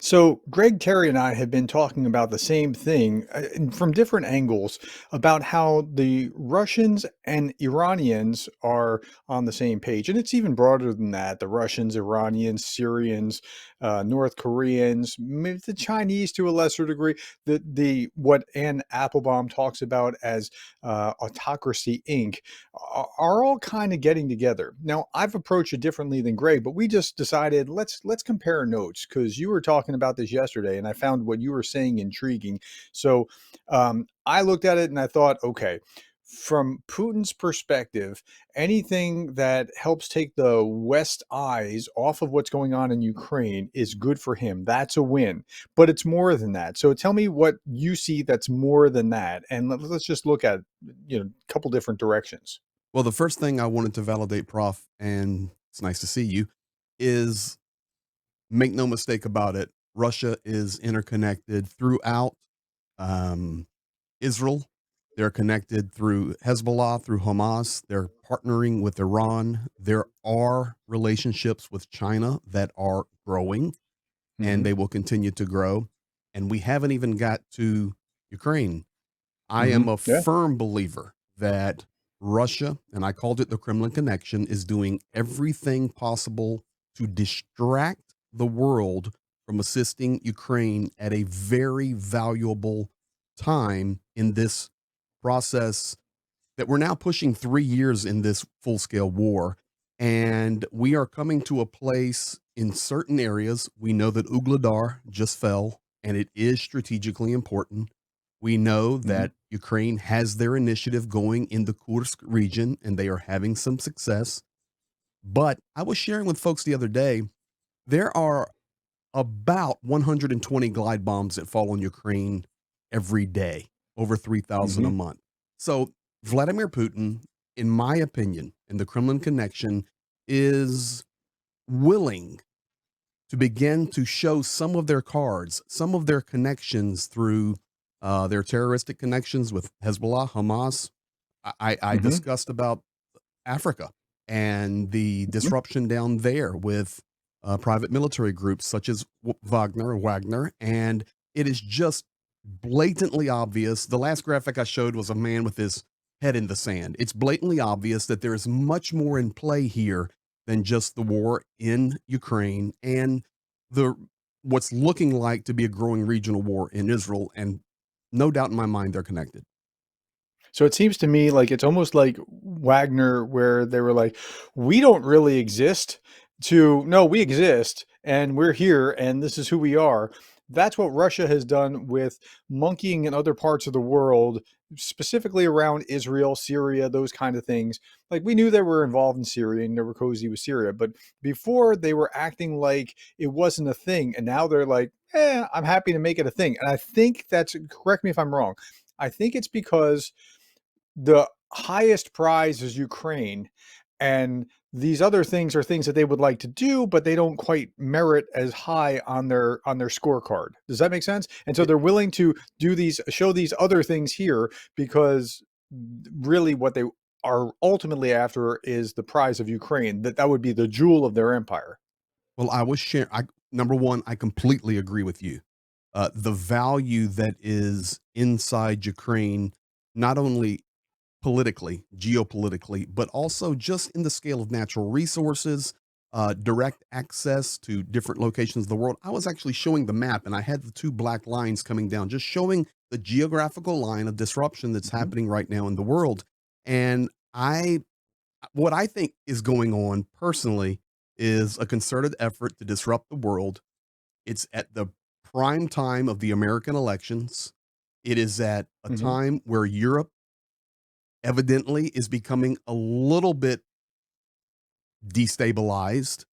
So, Greg, Terry, and I have been talking about the same thing and from different angles about how the Russians and Iranians are on the same page. And it's even broader than that. The Russians, Iranians, Syrians, North Koreans, maybe the Chinese to a lesser degree, the what Anne Applebaum talks about as autocracy Inc. Are all kind of getting together. Now, I've approached it differently than Greg, but we just decided let's compare notes because you were talking about this yesterday, and I found what you were saying intriguing. So I looked at it and I thought, okay, from Putin's perspective, anything that helps take the West eyes off of what's going on in Ukraine is good for him. That's a win. But it's more than that. So tell me what you see that's more than that. And let's just look at, a couple different directions. Well, the first thing I wanted to validate, Prof, and it's nice to see you, is make no mistake about it. Russia is interconnected throughout um, Israel. They're connected through Hezbollah, through Hamas. They're partnering with Iran. There are relationships with China that are growing and Hmm. they will continue to grow. And we haven't even got to Ukraine. I Hmm. am a Yeah. firm believer that Russia, and I called it the Kremlin connection, is doing everything possible to distract the world from assisting Ukraine at a very valuable time in this process that we're now pushing 3 years in this full scale war. And we are coming to a place in certain areas. We know that Ugladar just fell, and it is strategically important. We know Hmm. that Ukraine has their initiative going in the Kursk region, and they are having some success. But I was sharing with folks the other day, there are about 120 glide bombs that fall on Ukraine every day, over 3,000 a Hmm. month. So Vladimir Putin, in my opinion, and the Kremlin connection is willing to begin to show some of their cards, some of their connections through their terroristic connections with Hezbollah, Hamas. I Hmm. discussed about Africa and the Hmm. disruption down there with private military groups such as Wagner, and it is just blatantly obvious. The last graphic I showed was a man with his head in the sand. It's blatantly obvious that there is much more in play here than just the war in Ukraine and the what's looking like to be a growing regional war in Israel. And no doubt in my mind, they're connected. So it seems to me like it's almost like Wagner, where they were like, we don't really exist, to no, we exist and we're here and this is who we are. That's what Russia has done with monkeying in other parts of the world, specifically around Israel, Syria, those kind of things. Like we knew they were involved in Syria and they were cozy with Syria, but before they were acting like it wasn't a thing. And now they're like, I'm happy to make it a thing. And I think that's, correct me if I'm wrong, I think it's because the highest prize is Ukraine, and these other things are things that they would like to do, but they don't quite merit as high on their scorecard. Does that make sense? And so they're willing to do these, show these other things here because really what they are ultimately after is the prize of Ukraine. That would be the jewel of their empire. Well, I was sharing. Number one, I completely agree with you. The value that is inside Ukraine, not only politically, geopolitically, but also just in the scale of natural resources, direct access to different locations of the world. I was actually showing the map, and I had the two black lines coming down, just showing the geographical line of disruption that's Mhm. happening right now in the world. And what I think is going on personally is a concerted effort to disrupt the world. It's at the prime time of the American elections. It is at a Mhm. time where Europe evidently is becoming a little bit destabilized.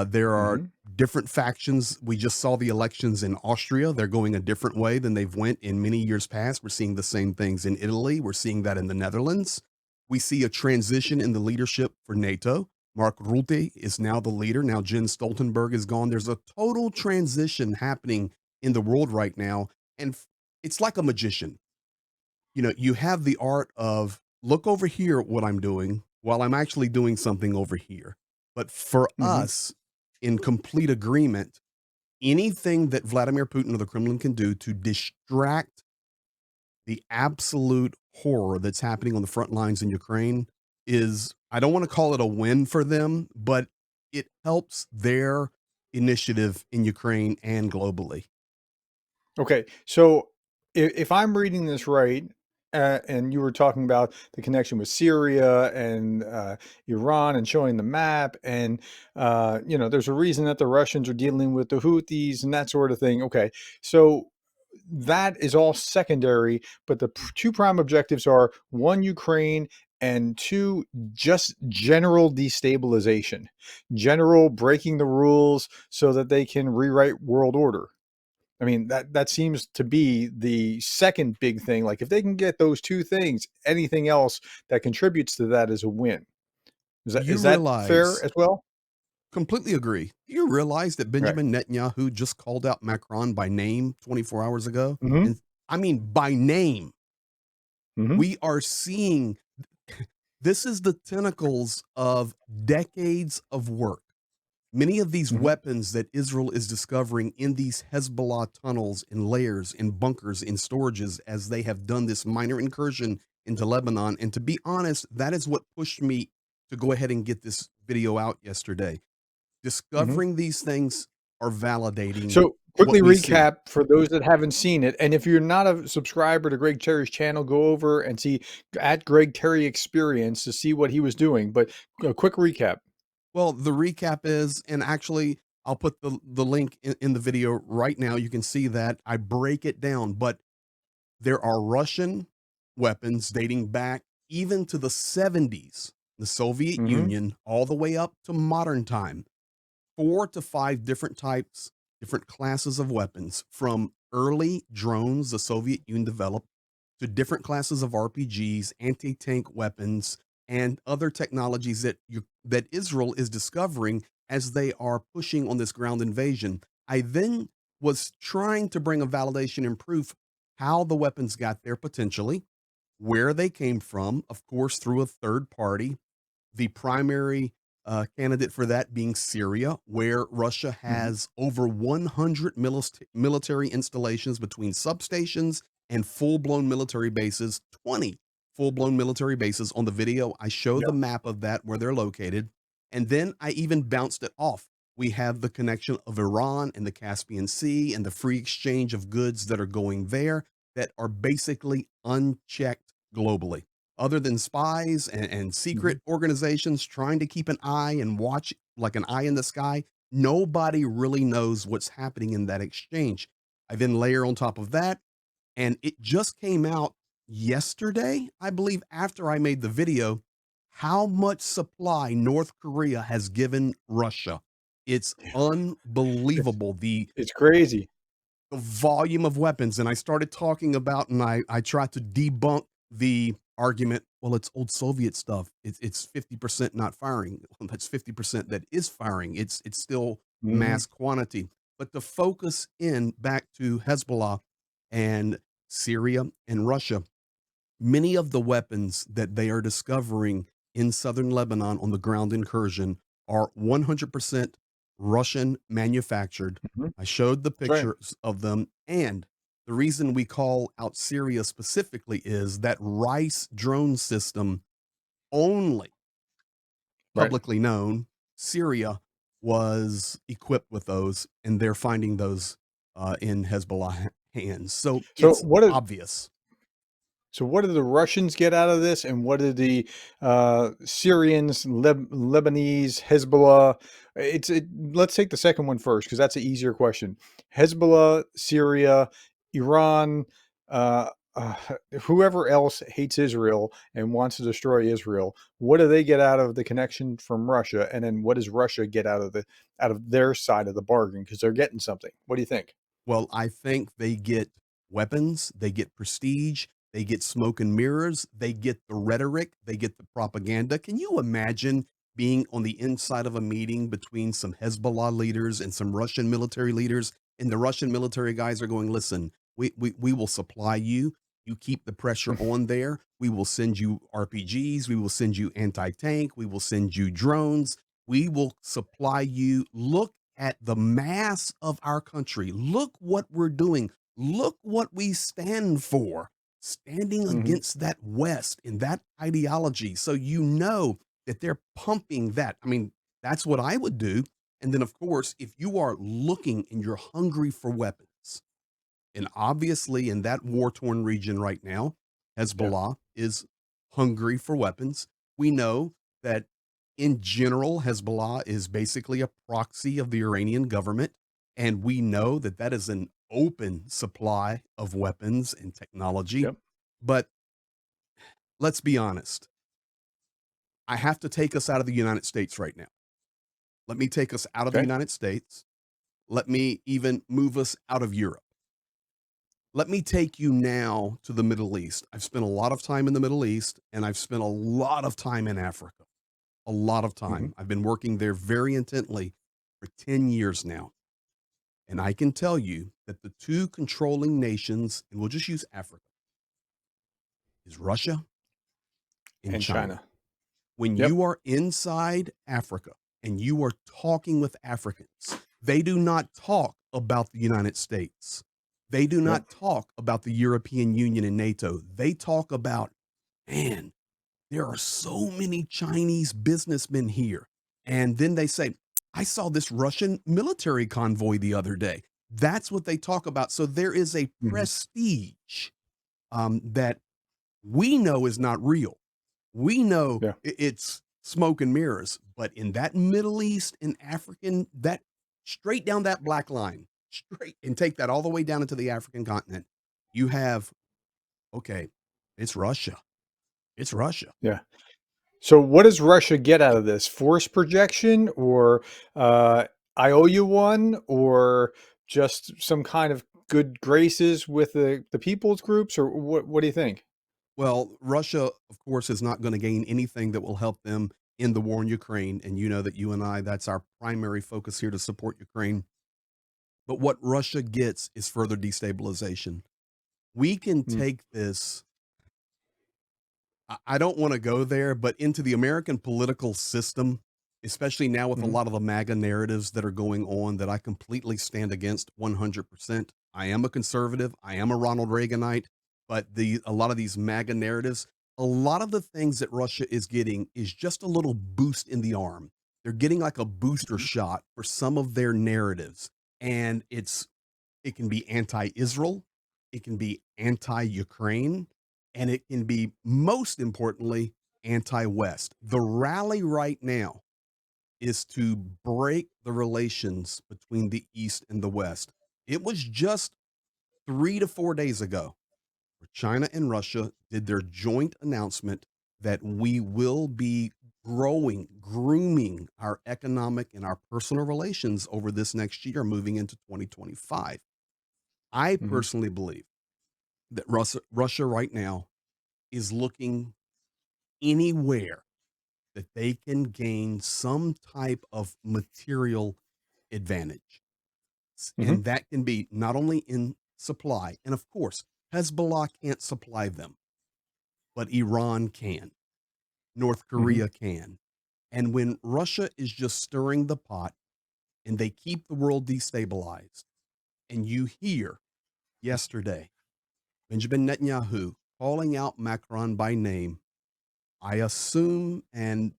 There are Mhm. different factions. We just saw the elections in Austria. They're going a different way than they've went in many years past. We're seeing the same things in Italy. We're seeing that in the Netherlands. We see a transition in the leadership for NATO. Mark Rutte is now the leader. Now Jens Stoltenberg is gone. There's a total transition happening in the world right now. And it's like a magician. You know, you have the art of look over here at what I'm doing while I'm actually doing something over here. But for Mhm. us, in complete agreement, Anything that Vladimir Putin or the Kremlin can do to distract the absolute horror that's happening on the front lines in Ukraine is, I don't want to call it a win for them, but it helps their initiative in Ukraine and globally. Okay, so if I'm reading this right, and you were talking about the connection with Syria and Iran and showing the map, and there's a reason that the Russians are dealing with the Houthis and that sort of thing. Okay, so that is all secondary, but the two prime objectives are one, Ukraine, and two, just general destabilization, general breaking the rules so that they can rewrite world order. I mean, that seems to be the second big thing. Like if they can get those two things, anything else that contributes to that is a win. You Is that fair realize, as well? completely agree. You realize that Right. Benjamin Netanyahu just called out Macron by name 24 hours ago? Hmm. And I mean, by name. Hmm. We are seeing this is the tentacles of decades of work. Many of these Hmm. weapons that Israel is discovering in these Hezbollah tunnels, in layers, in bunkers, in storages, as they have done this minor incursion into Lebanon. And to be honest, that is what pushed me to go ahead and get this video out yesterday. Hmm. Discovering these things are validating So what quickly we see. recap for those that haven't seen it. And if you're not a subscriber to Greg Terry's channel, go over and see at Greg Terry Experience to see what he was doing. But a quick recap. Well, the recap is, and actually, I'll put the link in the video right now. You can see that I break it down, but there are Russian weapons dating back even to the 70s, the Soviet Hmm. Union, all the way up to modern time. 4 to 5 different types, different classes of weapons, from early drones the Soviet Union developed to different classes of RPGs, anti-tank weapons, and other technologies that Israel is discovering as they are pushing on this ground invasion. I then was trying to bring a validation and proof how the weapons got there potentially, where they came from, of course, through a third party, the primary candidate for that being Syria, where Russia Hmm. has over 100 military installations between substations and full blown military bases, 20 full blown military bases. On the video, I show Yeah. the map of that where they're located. And then I even bounced it off. We have the connection of Iran and the Caspian Sea and the free exchange of goods that are going there that are basically unchecked globally, other than spies and Hmm. secret organizations trying to keep an eye and watch like an eye in the sky. Nobody really knows what's happening in that exchange. I then layer on top of that, and it just came out yesterday, I believe, after I made the video, how much supply North Korea has given Russia. It's It's unbelievable. it's crazy. The volume of weapons. And I started talking about, and I tried to debunk the argument. Well, it's old Soviet stuff. It's 50% not firing. Well, that's 50% that is firing. It's still Hmm. mass quantity. But to focus in back to Hezbollah and Syria and Russia, many of the weapons that they are discovering in southern Lebanon on the ground incursion are 100% Russian manufactured. Hmm. I showed the That's right. pictures of them. And the reason we call out Syria specifically is that Rice drone system, only Right. publicly known, Syria was equipped with those, and they're finding those in Hezbollah hands. So So it's what obvious. So what did the Russians get out of this, and what did the Syrians, Lebanese, Hezbollah? Let's take the second one first because that's an easier question. Hezbollah, Syria, Iran, uh, uh, whoever else hates Israel and wants to destroy Israel. What do they get out of the connection from Russia, and then what does Russia get out of their side of the bargain because they're getting something? What do you think? Well, I think they get weapons, they get prestige, they get smoke and mirrors, they get the rhetoric, they get the propaganda. Can you imagine being on the inside of a meeting between some Hezbollah leaders and some Russian military leaders? And the Russian military guys are going, listen, we will supply you. You keep the pressure on there. We will send you RPGs. We will send you anti tank. We will send you drones. We will supply you. Look at the mass of our country. Look what we're doing. Look what we stand for, standing Hmm. against that West and that ideology. So you know that they're pumping that. I mean, that's what I would do. And then, of course, if you are looking and you're hungry for weapons, and obviously in that war torn region right now, Yeah. Hezbollah is hungry for weapons. We know that in general, Hezbollah is basically a proxy of the Iranian government. And we know that that is an open supply of weapons and technology. Yep. But let's be honest, I have to take us out of the United States right now. Let me take us out of the Okay. United States. Let me even move us out of Europe. Let me take you now to the Middle East. I've spent a lot of time in the Middle East and I've spent a lot of time in Africa. A lot of Hmm. time. I've been working there very intently for 10 years now. And I can tell you that the two controlling nations, and we'll just use Africa, is Russia and And China. China. When Yep. you are inside Africa and you are talking with Africans, they do not talk about the United States. They do Yep. not talk about the European Union and NATO. They talk about, man, there are so many Chinese businessmen here. And then they say, I saw this Russian military convoy the other day. That's what they talk about. So there is a Hmm. prestige that we know is not real. We know Yeah. it's smoke and mirrors, but in that Middle East and African, that straight down that black line, straight and take that all the way down into the African continent, you have, okay, it's Russia. It's Russia. Yeah. So what does Russia get out of this? Force projection, or uh, I owe you one, or just some kind of good graces with the people's groups, or what do you think? Well, Russia, of course, is not going to gain anything that will help them in the war in Ukraine. And you know that you and I, that's our primary focus here to support Ukraine. But what Russia gets is further destabilization. We can Mm, take this, I don't want to go there, but into the American political system, especially now with a mhm, lot of the MAGA narratives that are going on that I completely stand against 100%. I am a conservative. I am a Ronald Reaganite, but a lot of these MAGA narratives, a lot of the things that Russia is getting is just a little boost in the arm. They're getting like a booster mhm, shot for some of their narratives, and it can be anti-Israel, it can be anti-Ukraine, and it can be, most importantly, anti-West. The rally right now is to break the relations between the East and the West. It was just 3 to 4 days ago where China and Russia did their joint announcement that we will be grooming our economic and our personal relations over this next year, moving into 2025. I mhm, personally believe that Russia right now is looking anywhere that they can gain some type of material advantage. mhm, And that can be not only in supply, and of course, Hezbollah can't supply them, but Iran can, North mhm, Korea can. And when Russia is just stirring the pot and they keep the world destabilized, and you hear yesterday Benjamin Netanyahu calling out Macron by name, I assume, and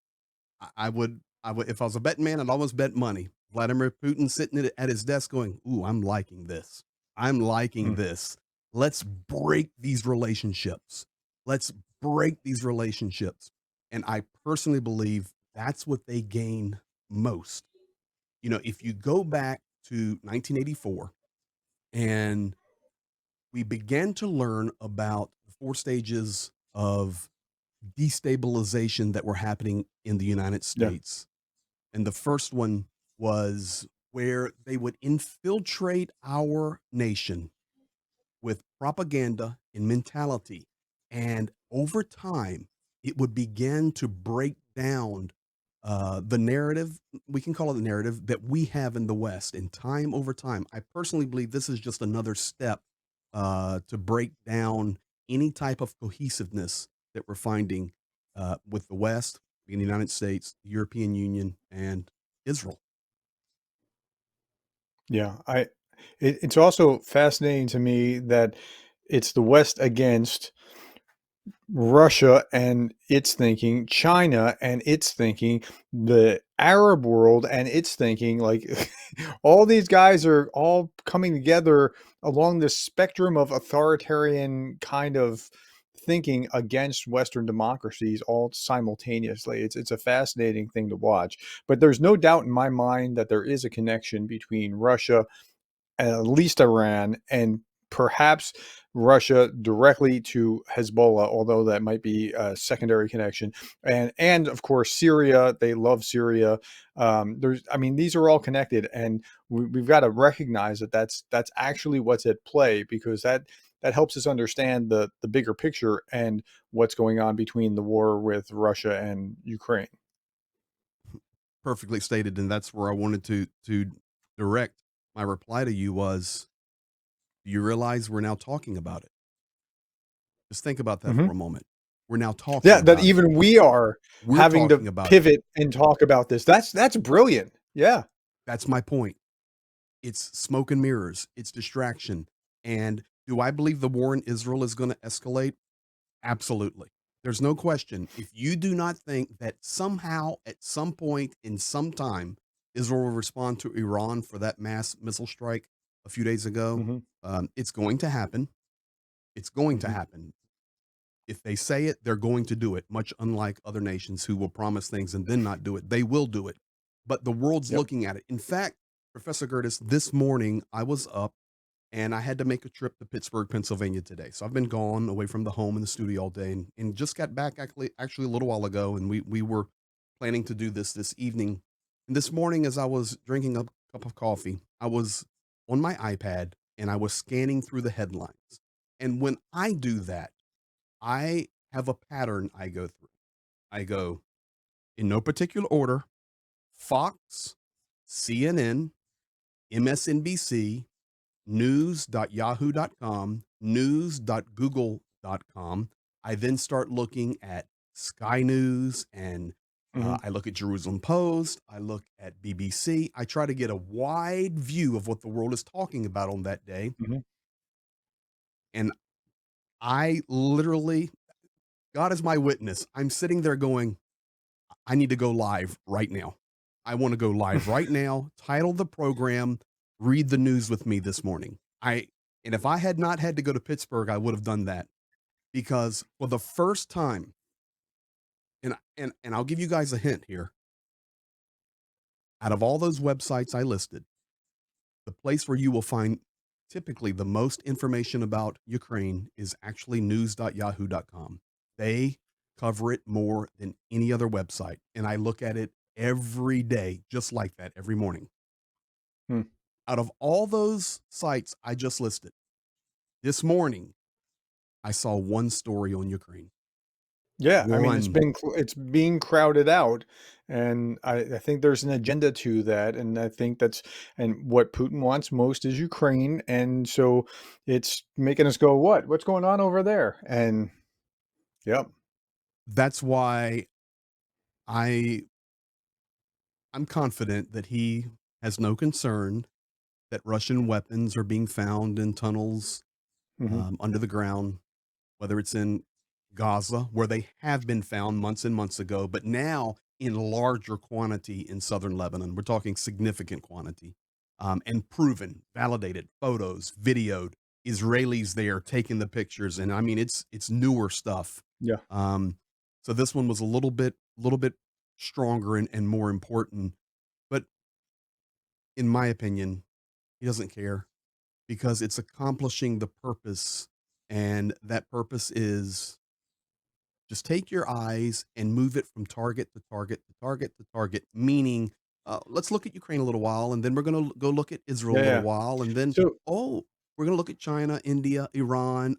I would, if I was a betting man, I'd almost bet money. Vladimir Putin sitting at his desk going, ooh, I'm liking this. I'm liking mm, this. Let's break these relationships. Let's break these relationships. And I personally believe that's what they gain most. You know, if you go back to 1984 and we began to learn about the four stages of destabilization that were happening in the United yeah, States. And the first one was where they would infiltrate our nation with propaganda and mentality. And over time, it would begin to break down the narrative. We can call it the narrative that we have in the West. And time over time, I personally believe this is just another step to break down any type of cohesiveness that we're finding with the West, in the United States, the European Union, and Israel. Yeah, it's also fascinating to me that it's the West against Russia and its thinking, China and its thinking, the Arab world and its thinking, like all these guys are all coming together along this spectrum of authoritarian kind of thinking against Western democracies all simultaneously. It's a fascinating thing to watch. But there's no doubt in my mind that there is a connection between Russia, at least Iran, and perhaps Russia directly to Hezbollah, although that might be a secondary connection. And of course Syria, they love Syria. I mean, these are all connected, and we've got to recognize that that's actually what's at play, because that helps us understand the bigger picture and what's going on between the war with Russia and Ukraine. Perfectly stated, and that's where I wanted to direct my reply to you was, do you realize we're now talking about it? Just think about that for Mhm. a moment. We're now talking Yeah, that about it. even we are We're having to talking about it. pivot and talk about this. That's brilliant. Yeah. That's my point. It's smoke and mirrors. It's distraction. And do I believe the war in Israel is going to escalate? Absolutely. There's no question. If you do not think that somehow, at some point, in some time, Israel will respond to Iran for that mass missile strike a few days ago, Mhm, it's going to happen. It's going to mhm. happen. If they say it, they're going to do it, much unlike other nations who will promise things and then not do it. They will do it. But the world's Yep. looking at it. In fact, Professor Curtis, this morning I was up and I had to make a trip to Pittsburgh, Pennsylvania today. So I've been gone away from the home and the studio all day, and just got back actually a little while ago. And we were planning to do this evening. And this morning, as I was drinking a cup of coffee, I was on my iPad and I was scanning through the headlines. And when I do that, I have a pattern I go through. I go in no particular order: Fox, CNN, MSNBC, news.yahoo.com, news.google.com. I then start looking at Sky News, and Mhm, I look at Jerusalem Post. I look at BBC. I try to get a wide view of what the world is talking about on that day. mhm. And I literally, God is my witness, I'm sitting there going, I need to go live right now. I want to go live right now, title the program, read the news with me this morning. And if I had not had to go to Pittsburgh, I would have done that, because for the first time, and I'll give you guys a hint here. Out of all those websites I listed, the place where you will find typically the most information about Ukraine is actually news.yahoo.com. They cover it more than any other website. And I look at it every day, just like that, every morning. Hmm. Out of all those sites I just listed, this morning, I saw one story on Ukraine. Yeah, I mean, One. it's being crowded out, and I think there's an agenda to that, and I think that's and what Putin wants most is Ukraine, and so it's making us go, "What? What's going on over there?" And yep. That's why I I'm confident that he has no concern that Russian weapons are being found in tunnels Mhm. under the ground, whether it's in Gaza, where they have been found months and months ago, but now in larger quantity in southern Lebanon. We're talking significant quantity, and proven, validated photos, videoed, Israelis there taking the pictures, and I mean it's newer stuff. Yeah. Um, so this one was a little bit stronger and more important, but in my opinion, he doesn't care, because it's accomplishing the purpose, and that purpose is just take your eyes and move it from target to target to target to target, meaning, let's look at Ukraine a little while, and then we're going to go look at Israel Yeah, a little yeah. while, and then, So oh, we're going to look at China, India, Iran,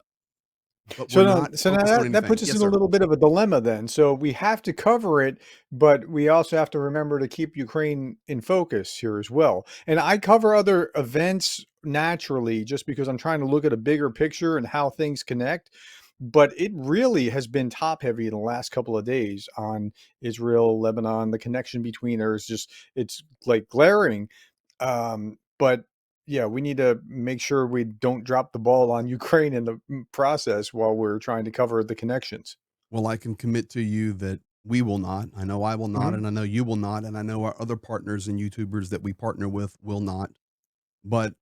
but we're So now, not so now focused on that anything. puts us Yes, in a sir. little bit of a dilemma then. So we have to cover it, but we also have to remember to keep Ukraine in focus here as well. And I cover other events naturally just because I'm trying to look at a bigger picture and how things connect. But it really has been top heavy in the last couple of days on Israel, Lebanon. The connection between there is just, it's like glaring. But Yeah, we need to make sure we don't drop the ball on Ukraine in the process while we're trying to cover the connections. Well, I can commit to you that we will not. I know I will not, Mhm. and I know you will not, and I know our other partners and YouTubers that we partner with will not. But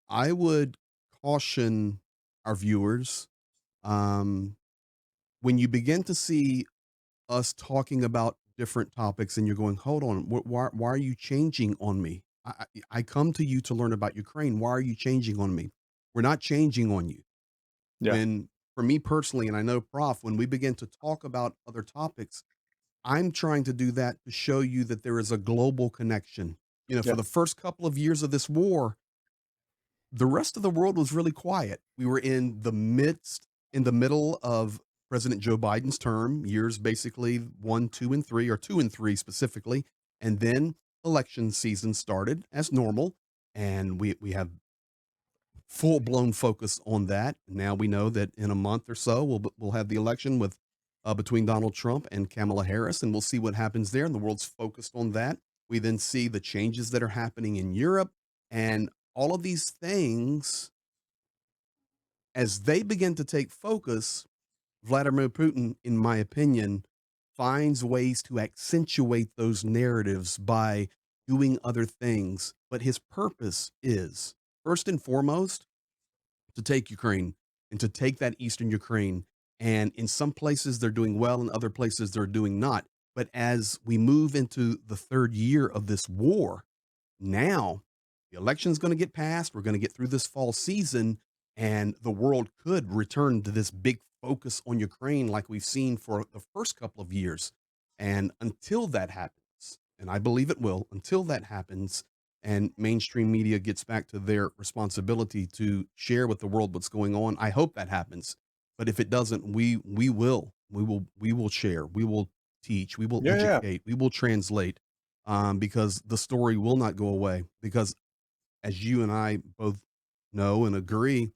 I would caution our viewers, um, when you begin to see us talking about different topics and you're going, hold on, why are you changing on me? I come to you to learn about Ukraine. Why are you changing on me? We're not changing on you. Yeah, When, for me personally, and I know Prof, when we begin to talk about other topics, I'm trying to do that to show you that there is a global connection. You know, for yeah, the first couple of years of this war, the rest of the world was really quiet. We were in the middle of President Joe Biden's term, years basically 1, 2, and 3, or 2 and 3 specifically. And then election season started as normal. And we have full blown focus on that. Now we know that in a month or so, we'll have the election with between Donald Trump and Kamala Harris, and we'll see what happens there. And the world's focused on that. We then see the changes that are happening in Europe, and all of these things, as they begin to take focus, Vladimir Putin, in my opinion, finds ways to accentuate those narratives by doing other things. But his purpose is, first and foremost, to take Ukraine and to take that eastern Ukraine. And in some places they're doing well, in other places they're doing not. But as we move into the third year of this war, now the election's going to get passed. We're going to get through this fall season, and the world could return to this big focus on Ukraine like we've seen for the first couple of years. And until that happens, and I believe it will, until that happens, and mainstream media gets back to their responsibility to share with the world what's going on, I hope that happens. But if it doesn't, we will share, we will teach, we will yeah, yeah. educate, we will translate, because the story will not go away. Because as you and I both know and agree,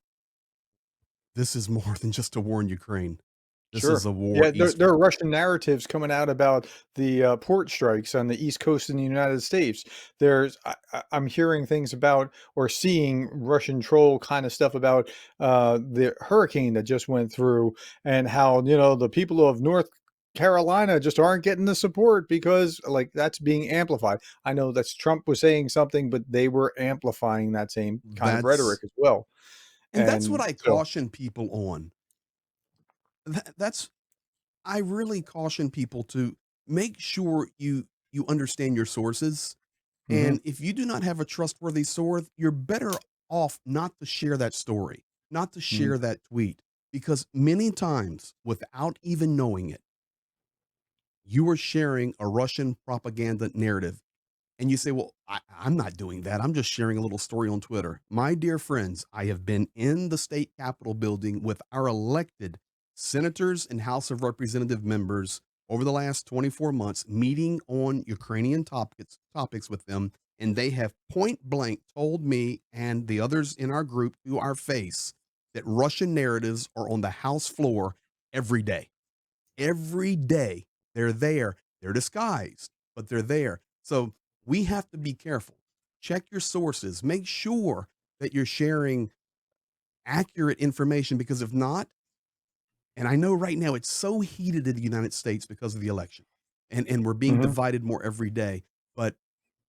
this is more than just a war in Ukraine. This is Sure. a war Yeah, there eastward. are Russian narratives coming out about the port strikes on the East Coast in the United States. I'm hearing things about or seeing Russian troll kind of stuff about the hurricane that just went through and how, the people of North Carolina just aren't getting the support because like that's being amplified. I know that's Trump was saying something, but they were amplifying that same kind of rhetoric That's as well. and that's what And I so, caution people on. That's I really caution people to make sure you understand your sources. mhm, And if you do not have a trustworthy source, you're better off not to share that story, not to mhm. share that tweet, because many times, without even knowing it, you are sharing a Russian propaganda narrative. And you say, well, I'm not doing that. I'm just sharing a little story on Twitter. My dear friends, I have been in the state capitol building with our elected senators and House of Representative members over the last 24 months, meeting on Ukrainian topics with them. And they have point blank told me and the others in our group to our face that Russian narratives are on the House floor every day. Every day they're there. They're disguised, but they're there. So we have to be careful. Check your sources. Make sure that you're sharing accurate information, because if not, and I know right now it's so heated in the United States because of the election, and we're being Mhm. divided more every day, but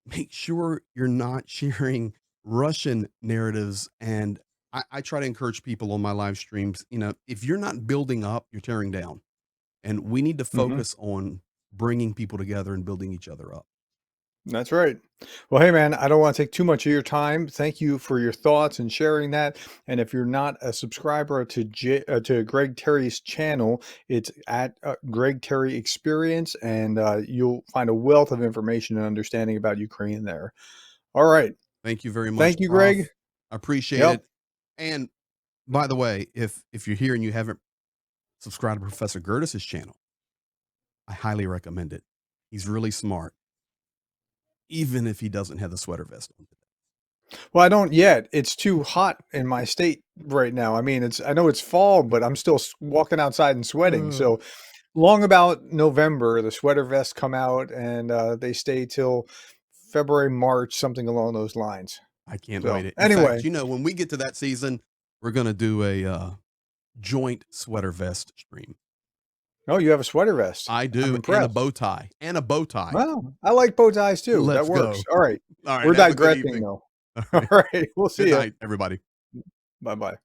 make sure you're not sharing Russian narratives. And I try to encourage people on my live streams, if you're not building up, you're tearing down. And we need to Mhm. focus on bringing people together and building each other up. That's right. Well, hey, man, I don't want to take too much of your time. Thank you for your thoughts and sharing that. And if you're not a subscriber to Greg Terry's channel, it's at Greg Terry Experience, and you'll find a wealth of information and understanding about Ukraine there. All right. Thank you very much, Thank you, Greg. Prof. I appreciate Yep. it. And by the way, if you're here and you haven't subscribed to Professor Gertis's channel, I highly recommend it. He's really smart, even if he doesn't have the sweater vest on today. Well, I don't yet. It's too hot in my state right now. I mean, I know it's fall, but I'm still walking outside and sweating. Uh, So long about November, the sweater vests come out and they stay till February, March, something along those lines. I can't So wait. In fact, anyway, you know, when we get to that season, we're gonna do a joint sweater vest stream. oh, you have a sweater vest. I I'm do, and a impressed. bow tie, and a bow tie. Wow, I like bow ties too. That Let's works. go. All right. All right, We're have a good digressing evening. though. All All right. right. We'll Good see you. night, everybody. Bye-bye.